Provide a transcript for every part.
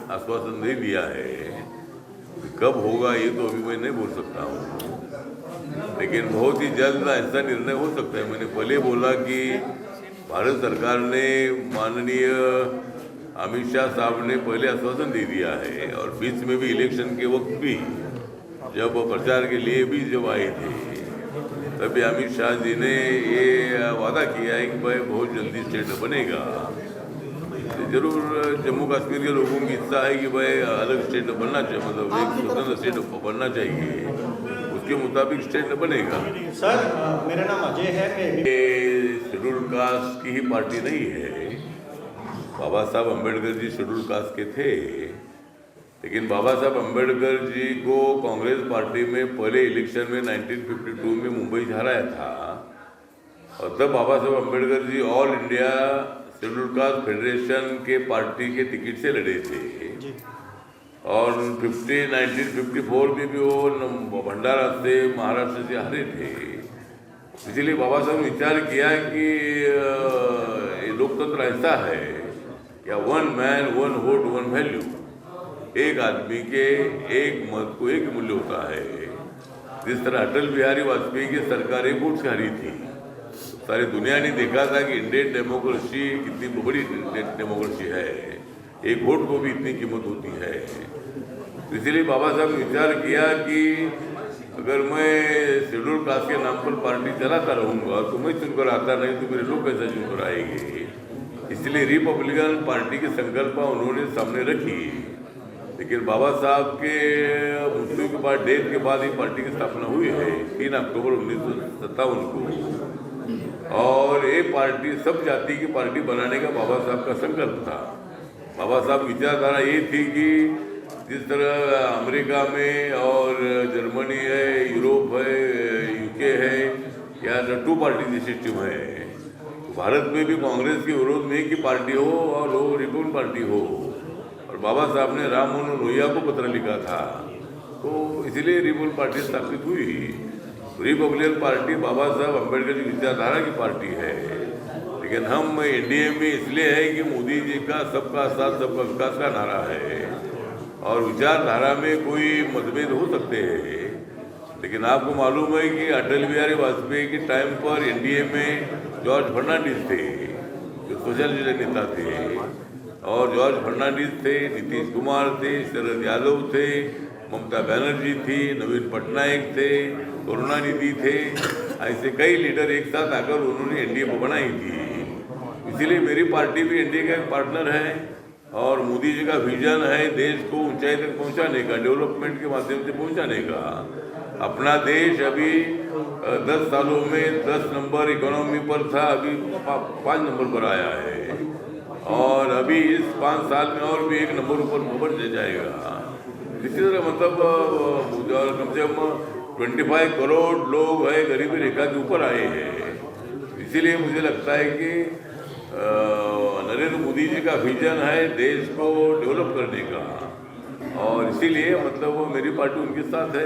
आश्वासन दे दिया है। कब होगा ये तो अभी मैं नहीं बोल सकता हूँ, लेकिन बहुत ही जल्द ऐसा निर्णय हो सकता है। मैंने पहले बोला कि भारत सरकार ने माननीय अमित शाह साहब ने पहले आश्वासन दे दिया है, और बीच में भी इलेक्शन के वक्त भी जब प्रचार के लिए भी जब आए थे तभी अमित शाह जी ने ये वादा किया है कि भाई बहुत जल्दी स्टेट बनेगा। जरूर जम्मू कश्मीर के लोगों की इच्छा है कि भाई अलग स्टेट बनना चाहिए, मतलब एक स्वतंत्र स्टेट बनना चाहिए, उसके मुताबिक स्टेट बनेगा। सर मेरा नाम अजय है, मैं ये शेड्यूल कास्ट की ही पार्टी नहीं है। बाबा साहब अम्बेडकर जी शेड्यूल कास्ट के थे, लेकिन बाबा साहब अम्बेडकर जी को कांग्रेस पार्टी में पहले इलेक्शन में 1952 में मुंबई से हराया था, और तब Baba Saheb Ambedkar ji all India scheduled caste federation के पार्टी के टिकट से लड़े थे। और 1954 में भी वो भंडारा से महाराष्ट्र से हारे थे। इसलिए बाबा साहब ने विचार किया कि ये लोकतंत्र ऐसा है या one man one vote one value, एक आदमी के एक मत को एक मूल्य होता है। जिस तरह अटल बिहारी वाजपेयी की सरकार एक वोट से हारी थी, सारी दुनिया ने देखा था कि इंडियन डेमोक्रेसी कितनी बड़ी डेमोक्रेसी है, एक वोट को भी इतनी कीमत होती है। इसलिए बाबा साहब ने विचार किया कि अगर मैं शेड्यूल कास्ट के नाम पर पार्टी चलाता रहूँगा तो मैं चुनकर आता नहीं तो मेरे लोग कैसे चुनकर आएंगे। इसलिए रिपब्लिकन पार्टी की संकल्पना उन्होंने सामने रखी, लेकिन बाबा साहब के मृत्यु के बाद, डेथ के बाद ही पार्टी की स्थापना हुई है 3 अक्टूबर 1957 को। और ये पार्टी सब जाति की पार्टी बनाने का बाबा साहब का संकल्प था। बाबा साहब विचारधारा ये थी कि जिस तरह अमेरिका में और जर्मनी है, यूरोप है, यूके है, या 2 पार्टी सिस्टम है, तो भारत में भी कांग्रेस के विरोध में एक ही पार्टी हो और वो रिपब्लिकन पार्टी हो। और बाबा साहब ने राम मनोहर लोहिया को पत्र लिखा था, तो इसीलिए रिपब्लिकन पार्टी स्थापित हुई। रिपब्लिकन पार्टी बाबा साहब अम्बेडकर की विचारधारा की पार्टी है, लेकिन हम एनडीए में इसलिए है कि मोदी जी का सबका साथ सबका विकास का नारा है, और विचारधारा में कोई मतभेद हो सकते हैं। लेकिन आपको मालूम है कि अटल बिहारी वाजपेयी के टाइम पर एनडीए में जॉर्ज फर्नांडिस थे, जो सोशलिस्ट नेता थे, और जॉर्ज फर्नांडिस थे, नीतीश कुमार थे, शरद यादव थे, ममता बनर्जी थी, नवीन पटनायक थे, करुणानिधि थे। ऐसे कई लीडर एक साथ आकर उन्होंने एनडीए को बनाई थी। इसीलिए मेरी पार्टी भी एनडीए का एक पार्टनर है, और मोदी जी का विजन है देश को ऊंचाई तक पहुंचाने का, डेवलपमेंट के माध्यम से पहुंचाने का। अपना देश अभी 10 सालों में 10 नंबर इकोनॉमी पर था, अभी 5 नंबर पर आया है, और अभी इस 5 साल में और भी 1 नंबर ऊपर बढ़ जाएगा। इसी तरह मतलब कम से कम 25 करोड़ लोग है गरीबी रेखा के ऊपर आए हैं। इसीलिए मुझे लगता है कि नरेंद्र मोदी जी का विजन है देश को डेवलप करने का, और इसीलिए मतलब मेरी पार्टी उनके साथ है।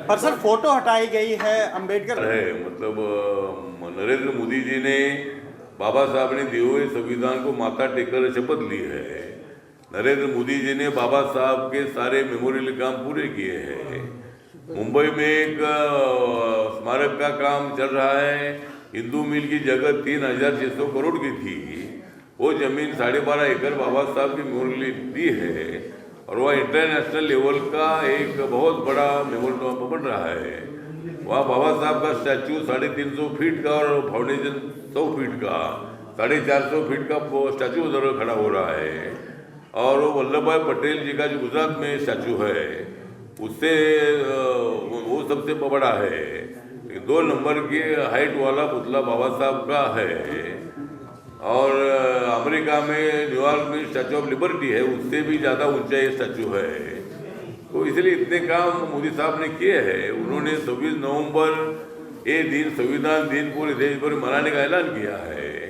पर सर फोटो हटाई गई है अम्बेडकर है, मतलब नरेंद्र मोदी जी ने, बाबा साहब ने दिए हुए संविधान को माथा टेककर शपथ ली है। नरेंद्र मोदी जी ने बाबा साहब के सारे मेमोरियल काम पूरे किए हैं। मुंबई में एक स्मारक का काम चल रहा है। हिंदू मिल की जगह 3600 करोड़ की थी, वो जमीन 12.5 एकड़ बाबा साहब की मेमोरियल दी है, और वह इंटरनेशनल लेवल का एक बहुत बड़ा मेमोरियल बन रहा है। वहाँ बाबा साहब का स्टैचू 350 फीट का और फाउंडेशन 100 फीट का, 450 फीट का स्टैचू उधर खड़ा हो रहा है। और वो वल्लभ भाई पटेल जी का जो गुजरात में स्टैचू है, उससे वो सबसे बड़ा है। 2 नंबर की हाइट वाला पुतला बाबा साहब का है। और अमेरिका में न्यूयॉर्क में स्टैचू ऑफ लिबर्टी है, उससे भी ज़्यादा ऊंचा ये स्टैचू है। तो इसलिए इतने काम मोदी साहब ने किए हैं। उन्होंने 26 नवंबर ये दिन संविधान दिन पूरे देश भर में मनाने का ऐलान किया है।